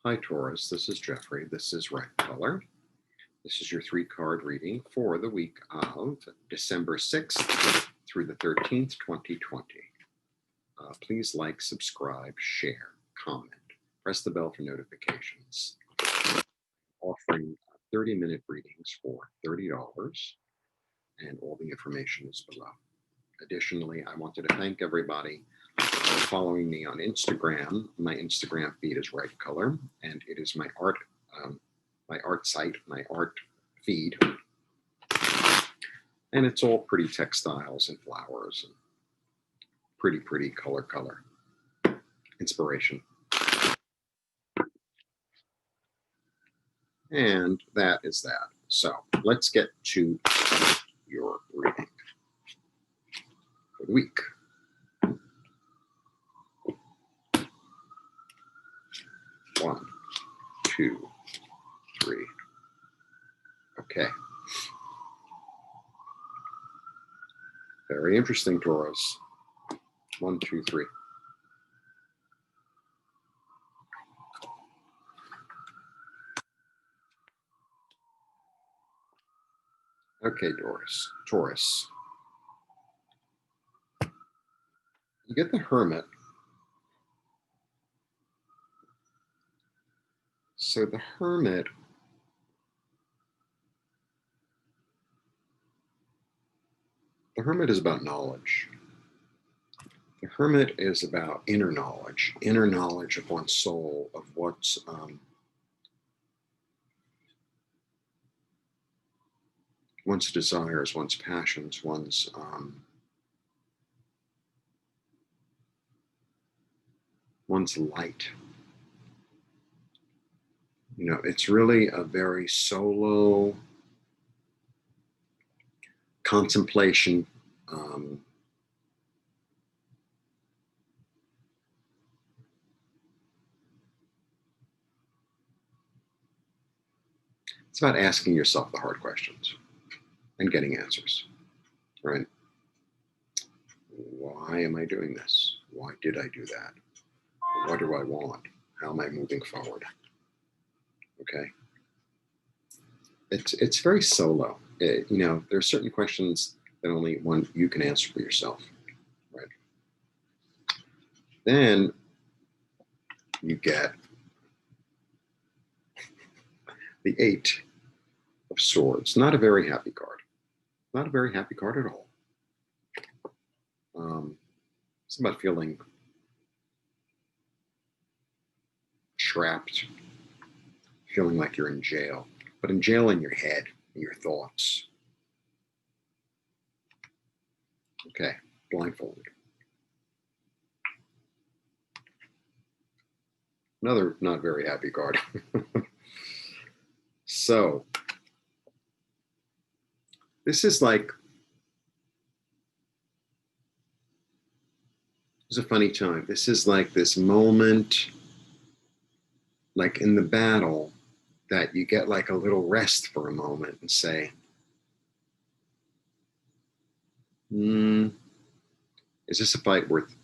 Hi Taurus, this is Jeffrey. This is Red Color. This is your 3-card reading for the week of December 6th through the 13th, 2020. Please like, subscribe, share, comment, press the bell for notifications. Offering 30-minute readings for $30, and all the information is below. Additionally, I wanted to thank everybody for following me on Instagram. My Instagram feed is Red Color, and it is my art site, my art feed. And it's all pretty textiles and flowers and pretty color inspiration. And that is that. So let's get to your reading for the week. One, two, three. Okay. Very interesting, Taurus. 1, 2, 3. Okay, Taurus. You get the Hermit. So the Hermit is about knowledge. The Hermit is about inner knowledge of one's soul, of what's one's desires, one's passions, one's light. You know, it's really a very solo contemplation. It's about asking yourself the hard questions and getting answers, right? Why am I doing this? Why did I do that? What do I want? How am I moving forward? Okay. It's very solo. You know, there are certain questions that only you can answer for yourself, right? Then you get the 8 of Swords. Not a very happy card. Not a very happy card at all. It's about feeling trapped, feeling like you're in jail, but in jail in your head, in your thoughts. Okay, blindfolded. Another not very happy card. So, this is like, it's a funny time. This is like this moment, like in the battle, that you get like a little rest for a moment and say, is this a fight worth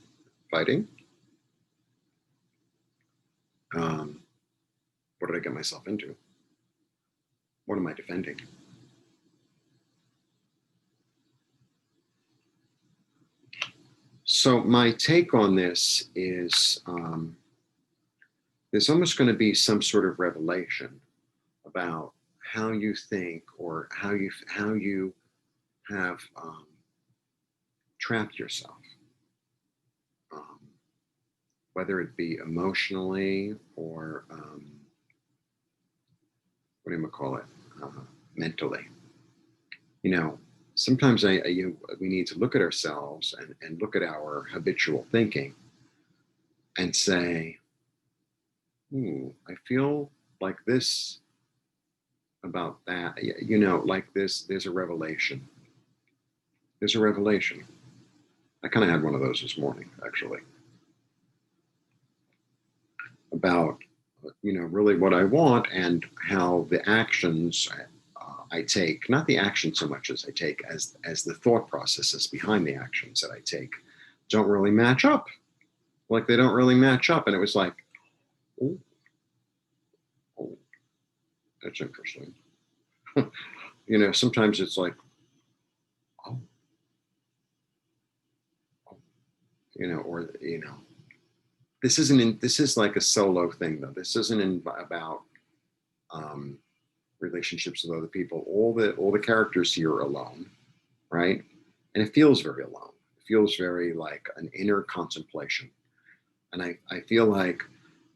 fighting? What did I get myself into? What am I defending? So my take on this is there's almost going to be some sort of revelation about how you think or how you have trapped yourself, whether it be emotionally or what do you call it, mentally. You know, sometimes we need to look at ourselves and look at our habitual thinking and say, I feel like this about that. You know, like this, there's a revelation. There's a revelation. I kind of had one of those this morning, actually, about, you know, really what I want and how the actions I take, not the action so much as I take, as the thought processes behind the actions that I take, don't really match up. Like they don't really match up. And it was like, ooh, That's interesting. You know, sometimes it's like, oh, oh, you know, or, you know, this is like a solo thing though. This isn't about um, relationships with other people. All the characters here are alone, right? And it feels very alone. It feels very like an inner contemplation. And I feel like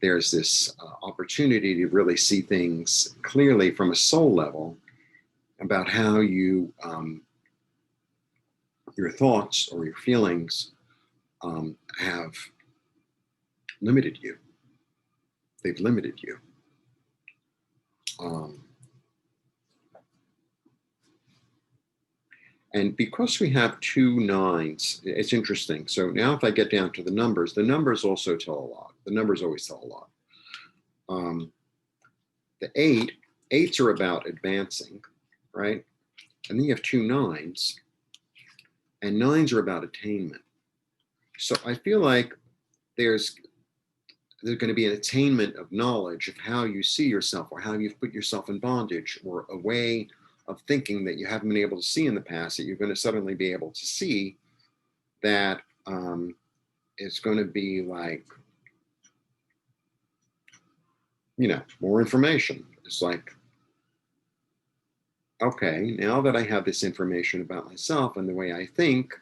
there's this opportunity to really see things clearly from a soul level about how you, your thoughts or your feelings have limited you. They've limited you. Um, and because we have 2 9s, it's interesting. So now if I get down to the numbers also tell a lot. The numbers always tell a lot. The 8s are about advancing, right? And then you have 2 9s, and 9s are about attainment. So I feel like there's going to be an attainment of knowledge of how you see yourself or how you've put yourself in bondage, or a way of thinking that you haven't been able to see in the past that you're going to suddenly be able to see, that it's going to be like, you know, more information. It's like, okay, now that I have this information about myself and the way I think,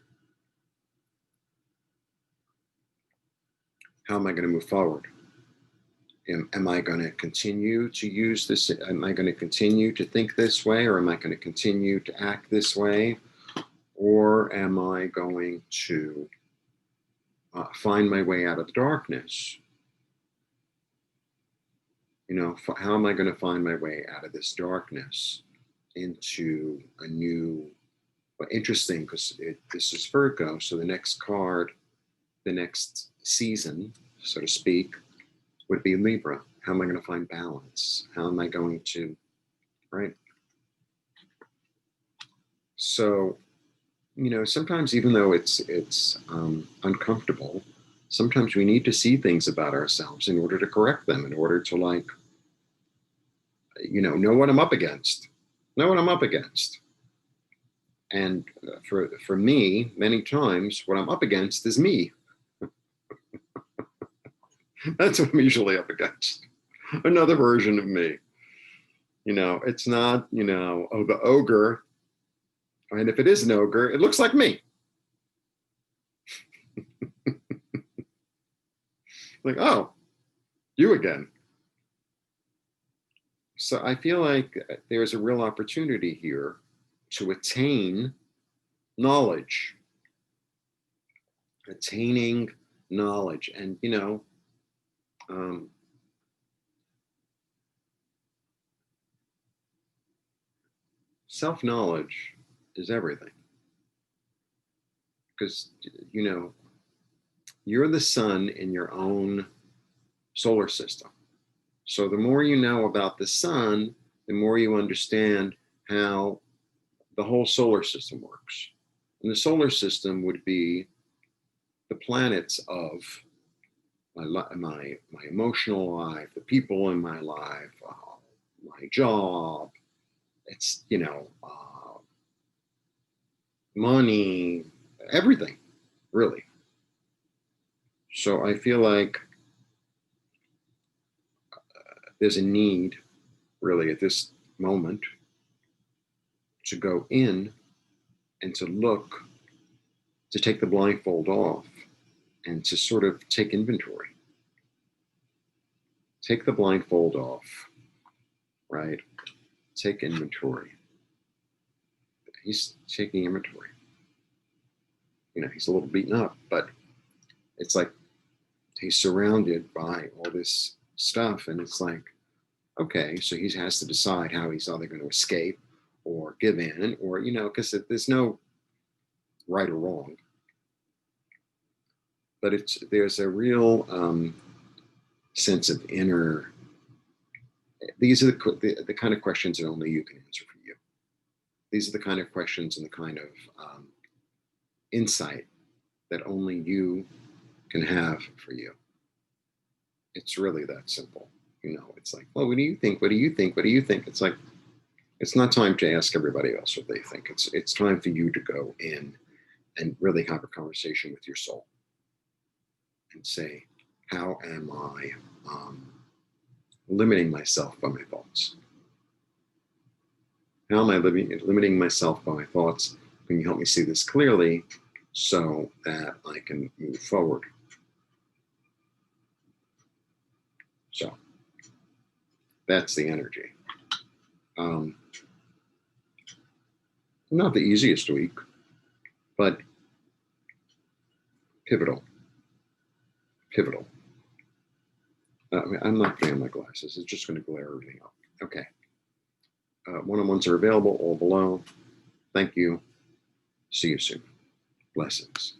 how am I going to move forward? Am I going to continue to use this? Am I going to continue to think this way? Or am I going to continue to act this way? Or am I going to find my way out of the darkness? You know, how am I going to find my way out of this darkness into a new, but interesting, because this is Virgo. So the next card, the next season, so to speak, would be Libra. How am I going to find balance? How am I going to, right? So, you know, sometimes even though it's uncomfortable, sometimes we need to see things about ourselves in order to correct them, in order to, like, you know what I'm up against, know what I'm up against. And for me, many times what I'm up against is me. That's what I'm usually up against. Another version of me. You know, it's not, you know, oh, the ogre. And if it is an ogre, it looks like me. Like, oh, you again. So I feel like there's a real opportunity here to attain knowledge, attaining knowledge. And, you know, um, self-knowledge is everything. Because, you know, you're the sun in your own solar system. So the more you know about the sun, the more you understand how the whole solar system works. And the solar system would be the planets of my emotional life, the people in my life, my job. It's, you know, money, everything, really. So I feel like there's a need, really, at this moment, to go in and to look, to take the blindfold off and to sort of take inventory. Take the blindfold off, right? Take inventory. He's taking inventory. You know, he's a little beaten up, but it's like he's surrounded by all this stuff. And it's like, okay, so he has to decide how he's either going to escape or give in, or, you know, because there's no right or wrong. But there's a real sense of inner. These are the kind of questions that only you can answer for you. These are the kind of questions and the kind of insight that only you can have for you. It's really that simple. You know, It's like, well, what do you think? What do you think? What do you think? It's like, it's not time to ask everybody else what they think. It's time for you to go in and really have a conversation with your soul and say, how am I limiting myself by my thoughts? How am I limiting myself by my thoughts? Can you help me see this clearly so that I can move forward? So that's the energy. Not the easiest week, but pivotal. Pivotal. I'm not putting on my glasses. It's just going to glare everything up. Okay. One-on-ones are available all below. Thank you. See you soon. Blessings.